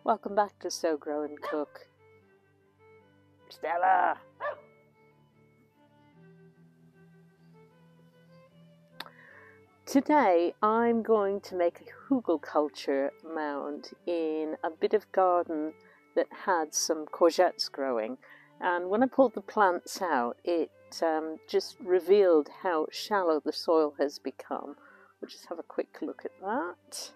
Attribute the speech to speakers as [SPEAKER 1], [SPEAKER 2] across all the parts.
[SPEAKER 1] Welcome back to Sow, Grow and Cook. Stella! Today I'm going to make a Hugelkultur mound in a bit of garden that had some courgettes growing. And when I pulled the plants out, it just revealed how shallow the soil has become. We'll just have a quick look at that.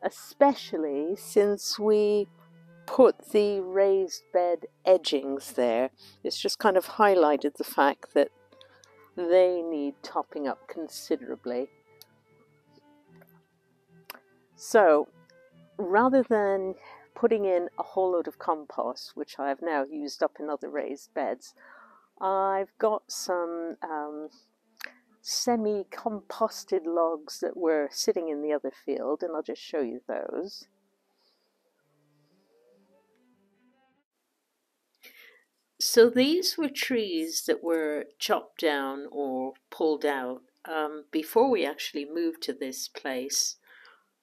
[SPEAKER 1] Especially since we put the raised bed edgings there, it's just kind of highlighted the fact that they need topping up considerably. So rather than putting in a whole load of compost, which I have now used up in other raised beds, I've got some semi-composted logs that were sitting in the other field, and I'll just show you those. So these were trees that were chopped down or pulled out before we actually moved to this place.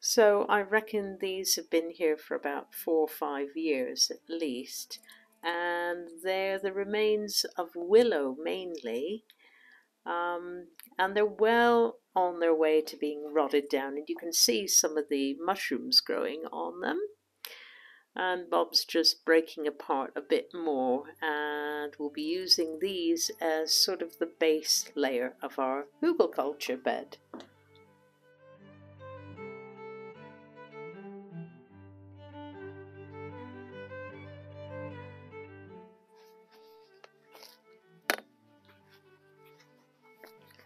[SPEAKER 1] So I reckon these have been here for about 4 or 5 years at least. And they're the remains of willow mainly. And they're well on their way to being rotted down. And you can see some of the mushrooms growing on them. And Bob's just breaking apart a bit more, and we'll be using these as sort of the base layer of our Hugelkultur bed.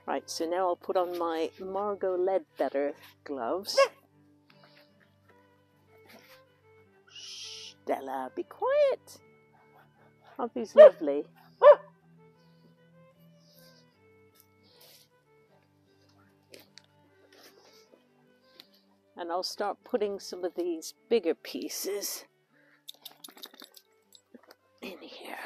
[SPEAKER 1] Right, so now I'll put on my Margot Ledbetter gloves. Shh, Stella, be quiet. Aren't these lovely? And I'll start putting some of these bigger pieces in here.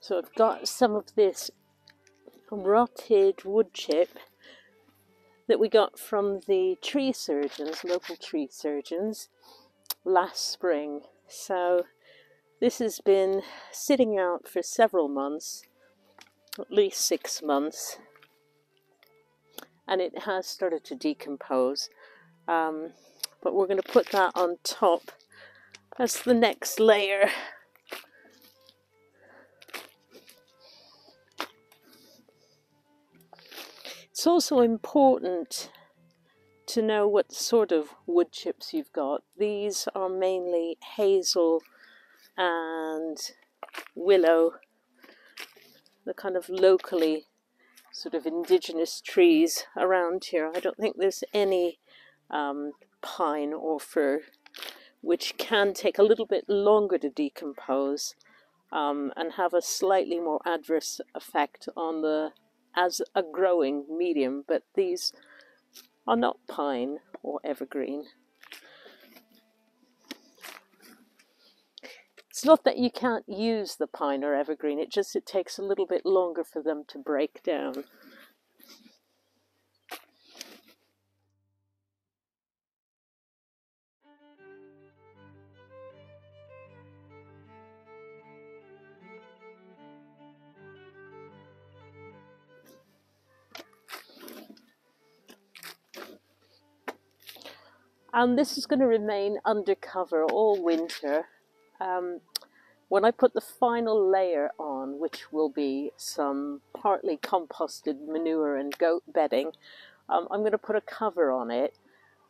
[SPEAKER 1] So I've got some of this rotted wood chip that we got from the tree surgeons, local tree surgeons, last spring. So this has been sitting out for several months, at least 6 months, and it has started to decompose. But we're going to put that on top as the next layer. It's also important to know what sort of wood chips you've got. These are mainly hazel and willow, the kind of locally sort of indigenous trees around here. I don't think there's any pine or fir, which can take a little bit longer to decompose and have a slightly more adverse effect on the as a growing medium, but these are not pine or evergreen. It's not that you can't use the pine or evergreen, it takes a little bit longer for them to break down. And this is going to remain undercover all winter. When I put the final layer on, which will be some partly composted manure and goat bedding, I'm going to put a cover on it,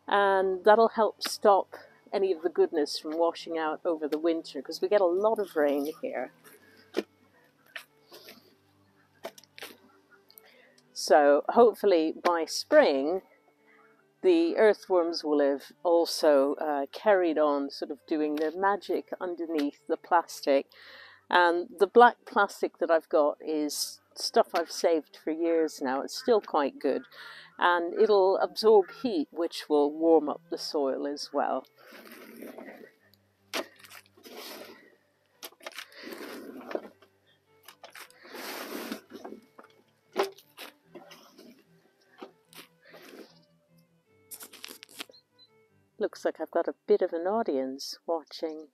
[SPEAKER 1] and that'll help stop any of the goodness from washing out over the winter, because we get a lot of rain here. So hopefully by spring, the earthworms will have also carried on sort of doing their magic underneath the plastic. And the black plastic that I've got is stuff I've saved for years now. It's still quite good. And it'll absorb heat, which will warm up the soil as well. Looks like I've got a bit of an audience watching.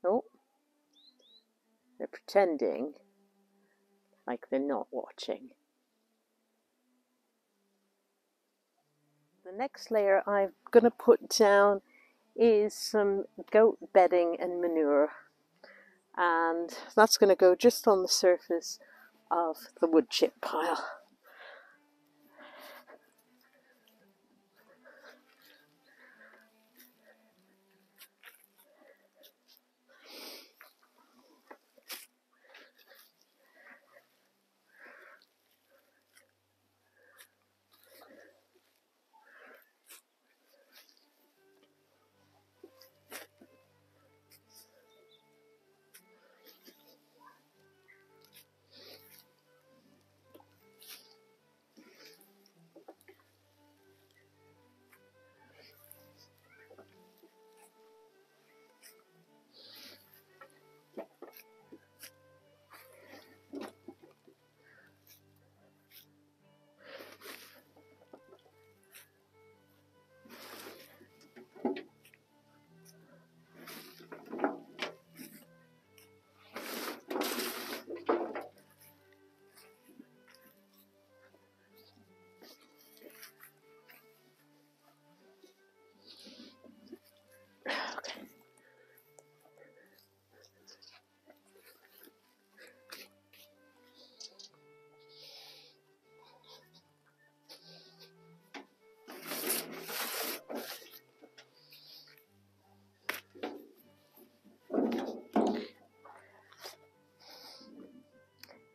[SPEAKER 1] Oh, they're pretending like they're not watching. The next layer I'm going to put down is some goat bedding and manure, and that's going to go just on the surface of the wood chip pile.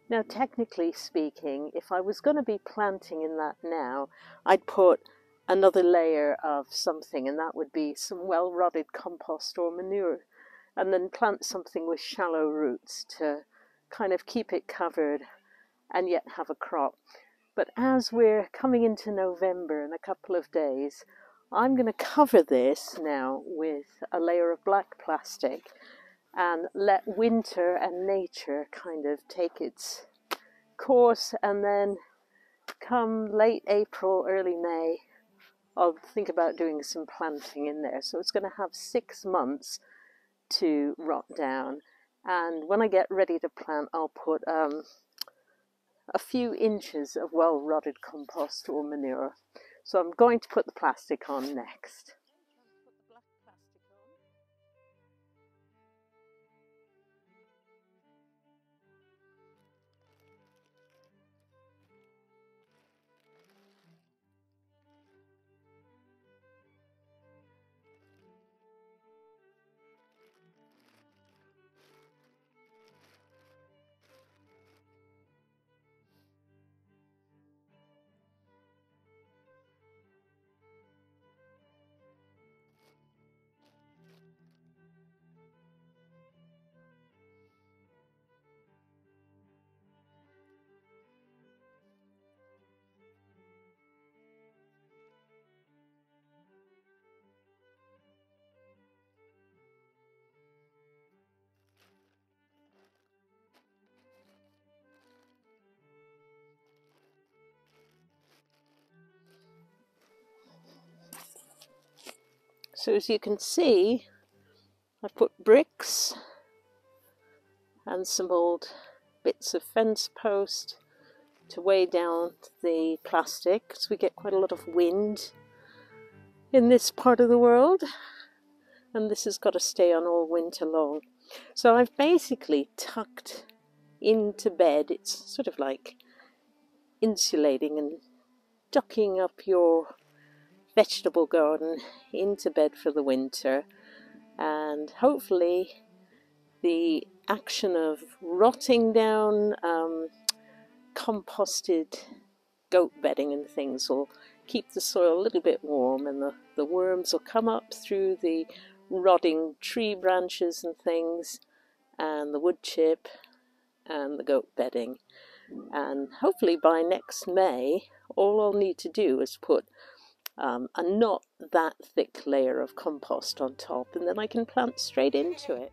[SPEAKER 1] Now, technically speaking, if I was going to be planting in that now, I'd put another layer of something, and that would be some well-rotted compost or manure, and then plant something with shallow roots to kind of keep it covered and yet have a crop. But as we're coming into November in a couple of days, I'm going to cover this now with a layer of black plastic and let winter and nature kind of take its course, and then come late April, early May, I'll think about doing some planting in there. So it's going to have 6 months to rot down, and when I get ready to plant, I'll put a few inches of well-rotted compost or manure. So I'm going to put the plastic on next. So as you can see, I've put bricks and some old bits of fence post to weigh down the plastic, because we get quite a lot of wind in this part of the world, and this has got to stay on all winter long. So I've basically tucked into bed. It's sort of like insulating and ducking up your vegetable garden into bed for the winter, and hopefully the action of rotting down composted goat bedding and things will keep the soil a little bit warm, and the worms will come up through the rotting tree branches and things, and the wood chip and the goat bedding. And hopefully by next May, all I'll need to do is put a not that thick layer of compost on top, and then I can plant straight into it.